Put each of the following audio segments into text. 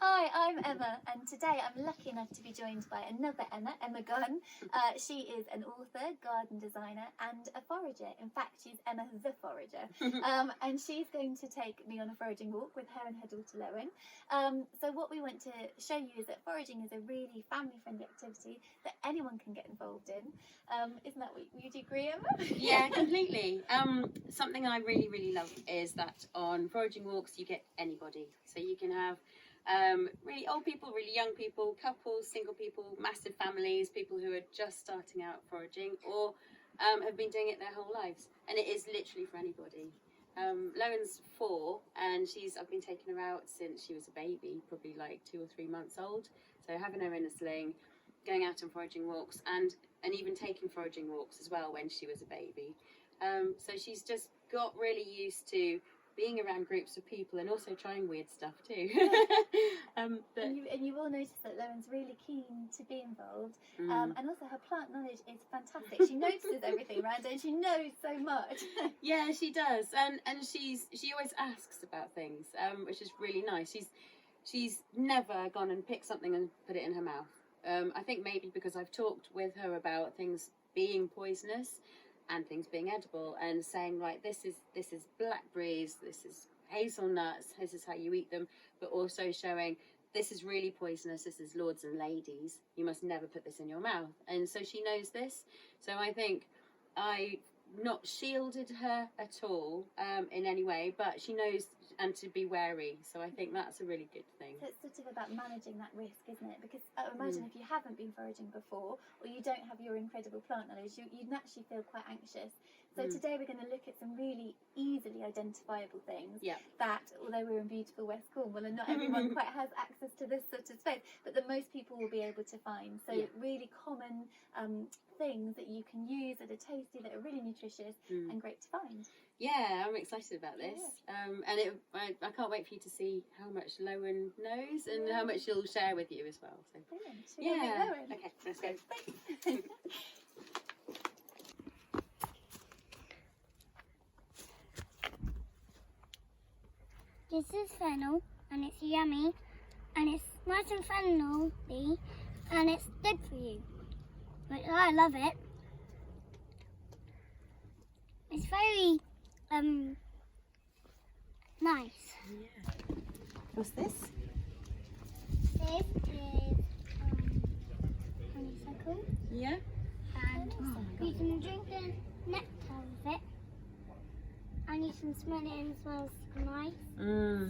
Hi, I'm Emma, and today I'm lucky enough to be joined by another Emma, Emma Gunn. She is an author, garden designer, and a forager. In fact, she's Emma the Forager. And she's going to take me on a foraging walk with her and her daughter Lowen. So what we want to show you is that foraging is a really family-friendly activity that anyone can get involved in. Isn't that what you agree, Emma? Yeah, completely. Something I really love is that on foraging walks you get anybody. So you can have really old people, really young people, couples, single people, massive families, people who are just starting out foraging or have been doing it their whole lives. And it is literally for anybody. Lowen's 4 and I've been taking her out since she was a baby, probably like 2 or 3 months old. So having her in a sling, going out on foraging walks and even taking foraging walks as well when she was a baby. So she's just got really used to being around groups of people and also trying weird stuff too. And you will notice that Lowen's really keen to be involved, and also her plant knowledge is fantastic. She notices everything around her and she knows so much. Yeah, she does, and she always asks about things, which is really nice. She's never gone and picked something and put it in her mouth. I think maybe because I've talked with her about things being poisonous and things being edible and saying, right, this is blackberries, this is hazelnuts, this is how you eat them, but also showing this is really poisonous, this is lords and ladies, you must never put this in your mouth. And so she knows this. So I think I not shielded her at all in any way, but she knows and to be wary. So I think that's a really good thing. So it's sort of about managing that risk, isn't it? Because I imagine if you haven't been foraging before or you don't have your incredible plant knowledge, you'd naturally feel quite anxious. So today we're going to look at some really easily identifiable things that, although we're in beautiful West Cornwall and not everyone quite has access to this sort of space, but that most people will be able to find. So really common things that you can use that are tasty, that are really nutritious and great to find. Yeah, I'm excited about this. And I can't wait for you to see how much Lowen knows and how much she'll share with you as well. So. Brilliant. Should we go meet Lowen? Okay, let's go. This is fennel, and it's yummy, and it's nice and friendly, and it's good for you. But I love it. It's very nice. Yeah. What's this? This is honeysuckle. Yeah. And you can drink the nectar of it. And you can smell it and it smells nice.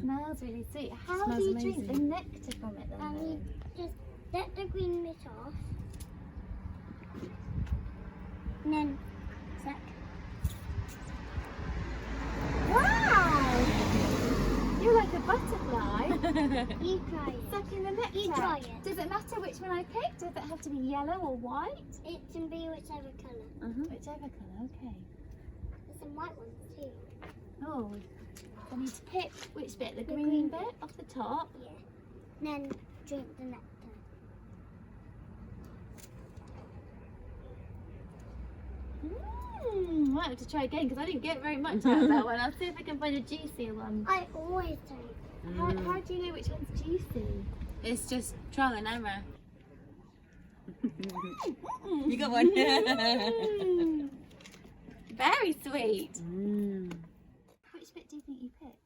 Smells really sweet. How do you drink the nectar from it then? You just let the green bit off. And then suck. Wow! You're like a butterfly. You try it. Sucking the nectar. You try it. Does it matter which one I pick? Does it have to be yellow or white? It can be whichever colour. Whichever colour, okay. There's some white ones too. Oh, I need to pick which bit? The green bit off the top? Yeah. And then drink the nectar. Might have to try again because I didn't get very much out of that one. I'll see if I can find a juicier one. I always do. How do you know which one's juicy? It's just trial and error. You got one. Very sweet. Which bit do you think you pick?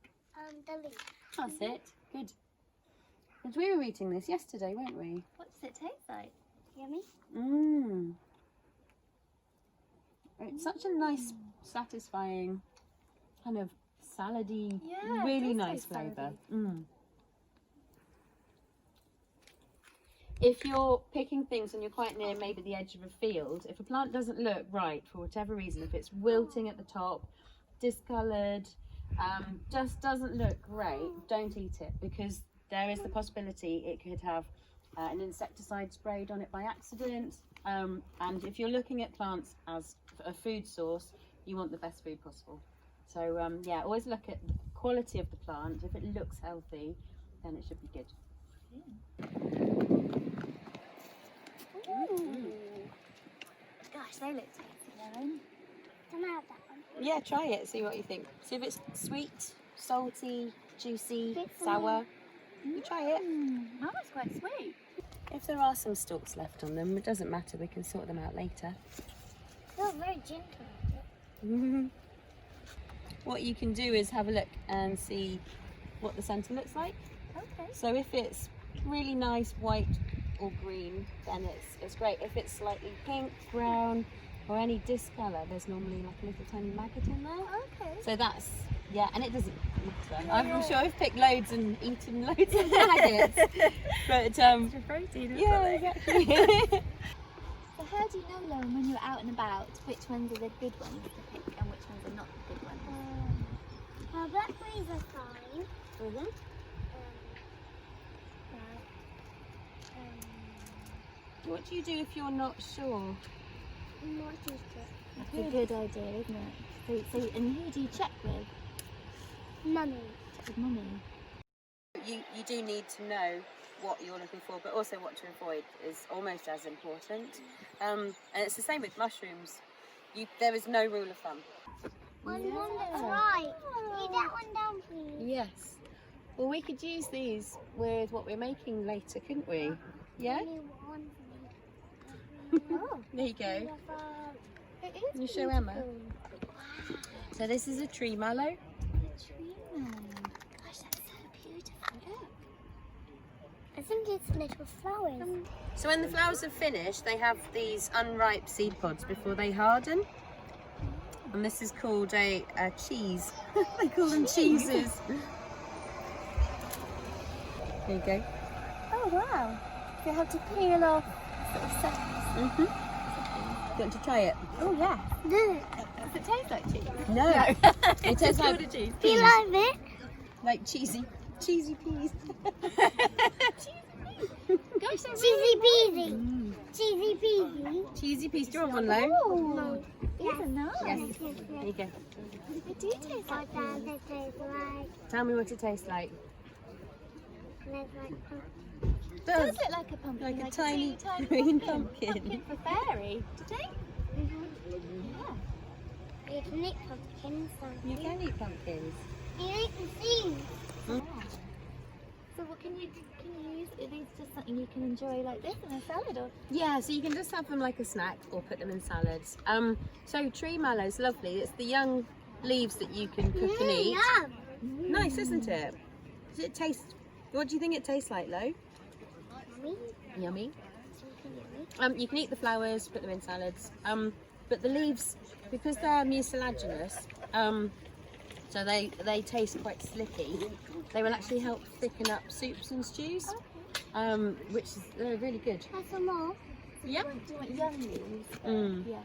The leaf. That's it. Good. Because we were eating this yesterday, weren't we? What does it taste like? Yummy. It's such a nice, satisfying, kind of salady, Yeah, really it does nice taste flavour. salady. If you're picking things and you're quite near maybe the edge of a field, if a plant doesn't look right for whatever reason, if it's wilting at the top, discoloured, just doesn't look great, don't eat it, because there is the possibility it could have an insecticide sprayed on it by accident. And if you're looking at plants as a food source, you want the best food possible. So yeah, always look at the quality of the plant. If it looks healthy, then it should be good. Gosh, they look tasty, Lowen. Can I have that one? Yeah, try it, see what you think. See if it's sweet, salty, juicy, Bit sour. You try it. That was quite sweet. If there are some stalks left on them, it doesn't matter. We can sort them out later. You're very gentle. What you can do is have a look and see what the centre looks like. Okay. So if it's really nice white or green, then it's great. If it's slightly pink, brown, or any discolour, there's normally like a little tiny maggot in there. Okay. So that's, yeah, and it doesn't matter. I'm sure I've picked loads and eaten loads of maggots. But Extra protein or yeah, something. exactly. So how do you know, Lauren, when you're out and about, which ones are the good ones to pick and which ones are not the good ones? Blackberries are fine. Mhm. What do you do if you're not sure? What is it? That's a good idea, isn't it? So, and who do you check with? Mummy. Check with Mummy. You do need to know what you're looking for, but also what to avoid is almost as important. And it's the same with mushrooms. There is no rule of thumb. One that's right. Leave that one down, please. Yes. Well, we could use these with what we're making later, couldn't we? Yeah? Only one Oh, There you go. it is. Can you show Emma? So this is a tree mallow. Tree mallow. Gosh, that's so beautiful. Look. I think it's little flowers. So when the flowers are finished, they have these unripe seed pods before they harden. And this is called a cheese. They call them cheeses. There you go. Oh wow. So you have to peel off sort of sections. You want to try it? Oh yeah. Look. Does it taste like cheese? No. It tastes like cheese. Do you like it? like cheesy peas. Gosh, they're Cheesy really peasy. Cheesy peasy. Cheesy peas. Do you want one, Lo? Oh, these are nice. Yes. There you go. They do taste like What cheese. does it taste like? Tell me what it tastes like. It's like It does look like a pumpkin, Like a tiny teeny, green pumpkin. Pumpkin for fairy. Do you think? Yeah. you can eat pumpkins. You can eat pumpkins. You eat the seeds. So what can you use? Are these just something you can enjoy like this in a salad or? Yeah, so you can just have them like a snack or put them in salads. So tree mallow's lovely. It's the young leaves that you can cook and eat. Yum. Nice, isn't it? Does it taste? What do you think it tastes like, Lo? Yummy. Yummy. Something yummy. You can eat the flowers, put them in salads. But the leaves, because they're mucilaginous, so they taste quite slicky. They will actually help thicken up soups and stews, which is really good. Have some more. Yeah. Do you want young leaves? Mm. Yeah.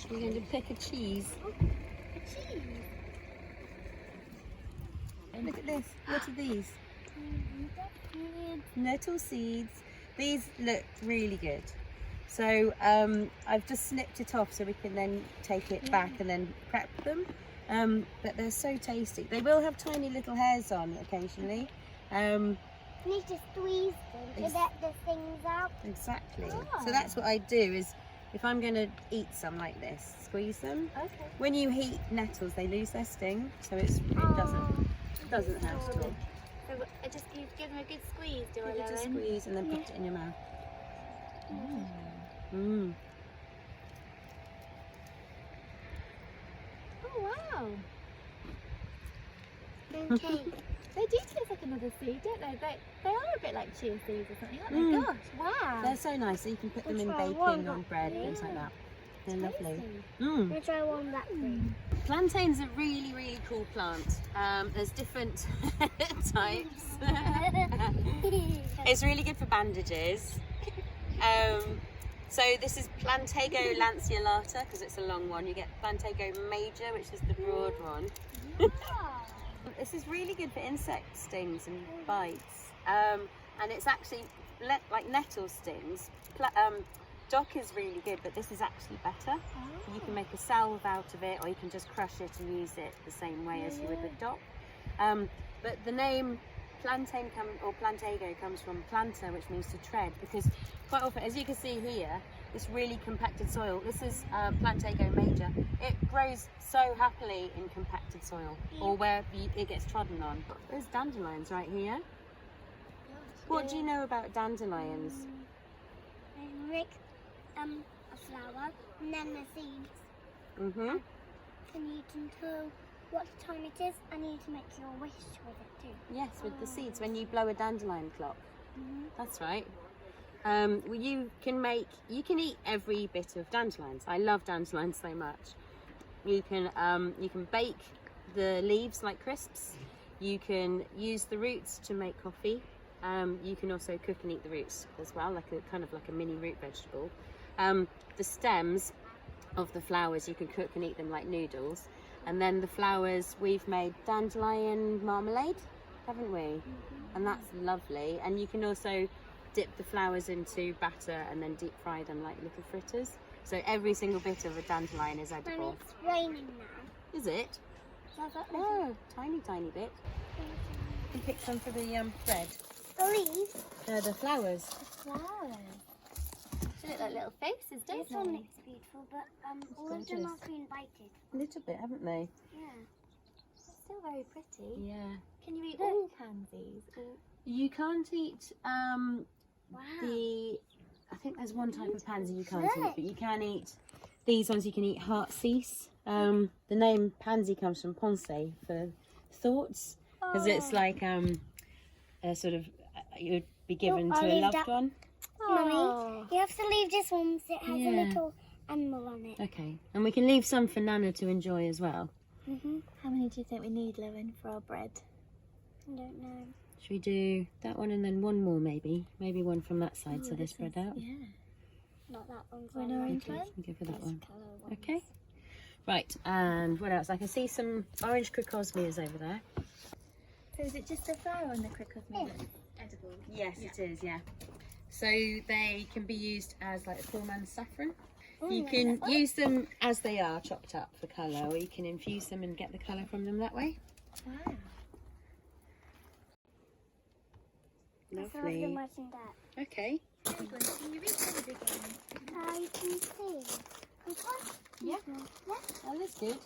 We're going to pick a cheese. Cheese. Look at this. What are these? Nettle seeds. These look really good. So I've just snipped it off so we can then take it back and then prep them. But they're so tasty. They will have tiny little hairs on occasionally. You need to squeeze them to Yes. get the things out. Exactly. Ah. So that's what I do is if I'm going to eat some like this, squeeze them. Okay. When you heat nettles, they lose their sting, so it doesn't hurt at all. So I just give them a good squeeze, do I, You just Lauren? squeeze and then put it in your mouth. Mm. Oh wow. Okay. They do taste like another seed, don't they? They are a bit like chia seeds or something, aren't they? Mm. Gosh, wow. They're so nice, so you can put them in I'll try bacon, one on bread, actually. things like that. They're lovely. Tasty. Mm. Let's try one blackberry. Plantain's a really, really cool plant. There's different types. It's really good for bandages. So this is Plantago lanceolata because it's a long one. You get Plantago major, which is the broad one. This is really good for insect stings and bites. And it's actually like nettle stings. Dock is really good, but this is actually better. You can make a salve out of it, or you can just crush it and use it the same way as you would with dock. But the name plantain or Plantago comes from planta, which means to tread, because quite often, as you can see here, this really compacted soil. This is Plantago major. It grows so happily in compacted soil, or where it gets trodden on. There's dandelions right here. What do you know about dandelions? They make a flower, and then the seeds. Mm-hmm. Can you tell what time it is? I need to make your wish with it too. Yes, with the seeds, when you blow a dandelion clock. That's right. Well, you can eat every bit of dandelions. I love dandelions so much. You can bake the leaves like crisps. You can use the roots to make coffee. You can also cook and eat the roots as well, like a mini root vegetable. The stems of the flowers, you can cook and eat them like noodles. And then the flowers, we've made dandelion marmalade, haven't we? And that's lovely. And you can also dip the flowers into batter and then deep fry them like little fritters. So every single bit of a dandelion is edible. Mummy, it's raining now. Is it? Oh, tiny bit. You can pick some for the bread. The leaves. The flowers. Flowers. They look like little faces, don't This they? one looks beautiful, but all of them are being invited. A little bit, haven't they? Yeah. It's still very pretty. Yeah. Can you eat all pansies? You can't eat Wow. I think there's one type of pansy you can't eat, but you can eat these ones. You can eat heartsease. The name pansy comes from pense for thoughts, because it's like a sort of you would be given to a loved one. Mummy, you have to leave this one because it has a little animal on it. Okay, and we can leave some for Nana to enjoy as well. How many do you think we need, Lewin, for our bread? I don't know. Should we do that one and then one more maybe? Maybe one from that side so they're spread out. Yeah. Not that one. Or an orange Okay, one? we'll go for that one. Colour ones. Okay. Right, and what else? I can see some orange crocosmias over there. So is it just the flower on the crocosmia that's edible? Yes, it is, yeah. So they can be used as like a poor man's saffron. You can use them as they are, chopped up for colour, or you can infuse them and get the colour from them that way. Wow. Lovely. Imagine that. Okay. Can you read through the beginning? You can see. Yeah. Oh, that's good.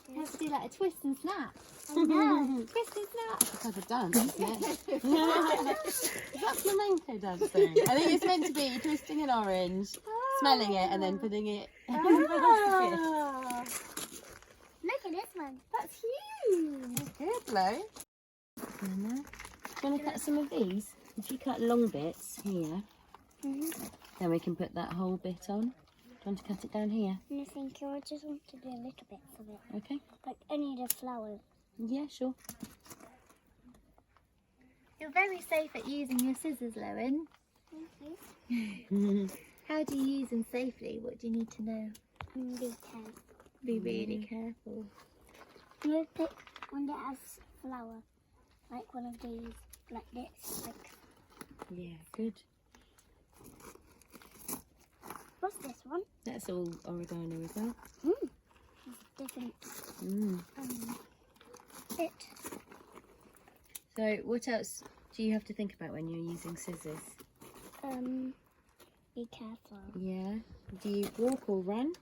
You have to do like a twist and snap. No. Twist and snap. It's like a dance, isn't it? Is that flamenco dancing? I think it's meant to be twisting an orange, smelling it, and then putting it. Oh, Look at this one. that's huge. Good, Lo. Do you want to cut some of these? If you cut long bits here, then we can put that whole bit on. Do you want to cut it down here? And I think I just want to do a little bit of it. Okay. Like only the flowers. Yeah, sure. You're very safe at using your scissors, Lewin. How do you use them safely? What do you need to know? And be careful. Be really careful. You pick one that has flower. Like one of these. Like this. Like, Yeah, good. what's this one? That's all oregano as well. Different. It. So what else do you have to think about when you're using scissors? Be careful. Yeah. Do you walk or run?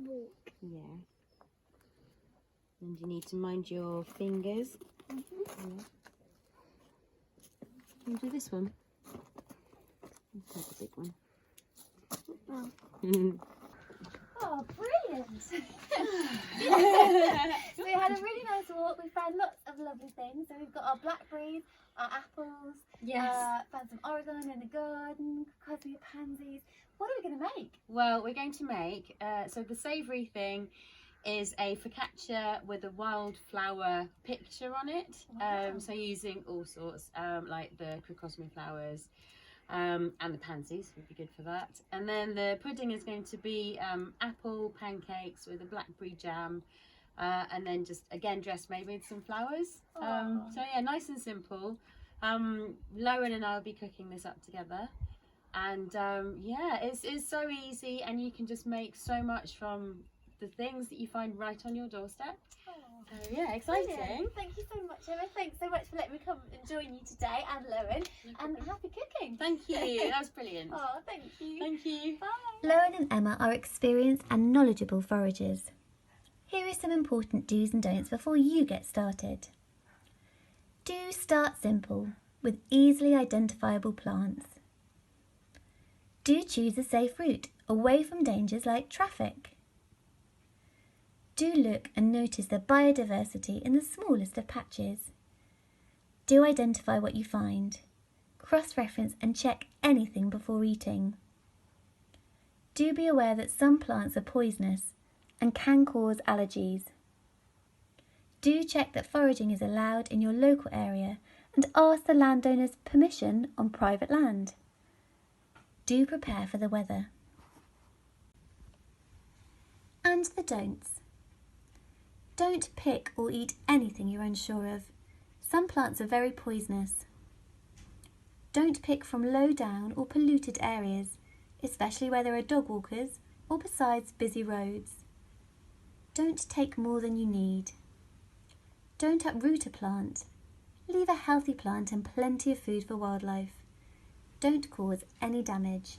Walk. Yeah. And you need to mind your fingers. Yeah. Can you do this one? That's a big one. Oh, brilliant! We had a really nice walk. We found lots of lovely things. So we've got our blackberries, our apples. Found some oregano in the garden, cosmea pansies. What are we going to make? Well, we're going to make, so the savoury thing is a focaccia with a wildflower picture on it. Wow. So using all sorts, like the crocosmia flowers and the pansies would be good for that. And then the pudding is going to be apple pancakes with a blackberry jam, and then just again dressed maybe with some flowers. So yeah, nice and simple. Lowen and I will be cooking this up together. And yeah, it's so easy, and you can just make so much from the things that you find right on your doorstep. Oh. So yeah, exciting. Brilliant. Thank you so much, Emma. Thanks so much for letting me come and join you today, and Lowen. And happy cooking. Thank you. That was brilliant. Oh, thank you. Thank you. Bye. Lowen and Emma are experienced and knowledgeable foragers. Here are some important do's and don'ts before you get started. Do start simple with easily identifiable plants. Do choose a safe route away from dangers like traffic. Do look and notice the biodiversity in the smallest of patches. Do identify what you find. Cross-reference and check anything before eating. Do be aware that some plants are poisonous and can cause allergies. Do check that foraging is allowed in your local area and ask the landowner's permission on private land. Do prepare for the weather. And the don'ts. Don't pick or eat anything you're unsure of. Some plants are very poisonous. Don't pick from low down or polluted areas, especially where there are dog walkers or besides busy roads. Don't take more than you need. Don't uproot a plant. Leave a healthy plant and plenty of food for wildlife. Don't cause any damage.